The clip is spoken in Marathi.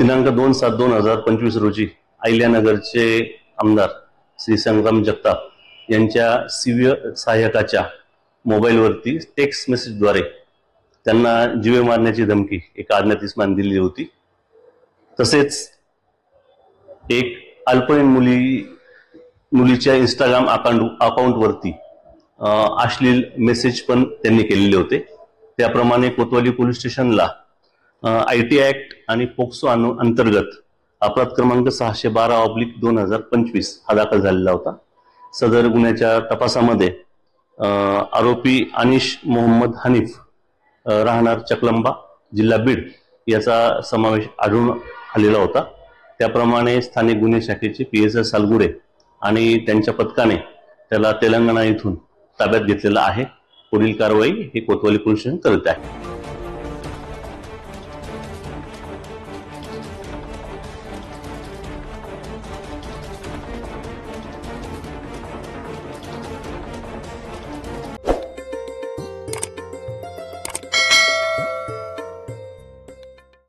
दिनांक 2/7/2025 रोजी अहिल्यानगरचे आमदार श्री संग्राम जगताप यांच्या सिव्य सहाय्यकाच्या मोबाईलवरती टेक्स्ट मेसेजद्वारे त्यांना जीवे मारण्याची धमकी एका अज्ञात इसमाने दिली होती। तसेच एक अल्पवयीन मुलीच्या इंस्टाग्राम अकाउंटवरती अश्लील मेसेज पण त्यांनी केलेले होते। त्याप्रमाणे कोतवाली पोलीस स्टेशनला IT ऍक्ट आणि पोक्सो अंतर्गत अपराध क्रमांक 612/2025 हा दाखल झालेला होता। सदर गुन्ह्याच्या तपासामध्ये आरोपी अनिश मोहम्मद हनीफ राहणार चकलंबा जिल्हा बीड याचा समावेश आढळून आलेला होता। त्याप्रमाणे स्थानिक गुन्हे शाखेचे PSI सालगुडे आणि त्यांच्या पथकाने त्याला तेलंगणा येथून ताब्यात घेतलेला आहे। पुढील कारवाई हे कोतवाली पोलीस स्टेशन करत आहे।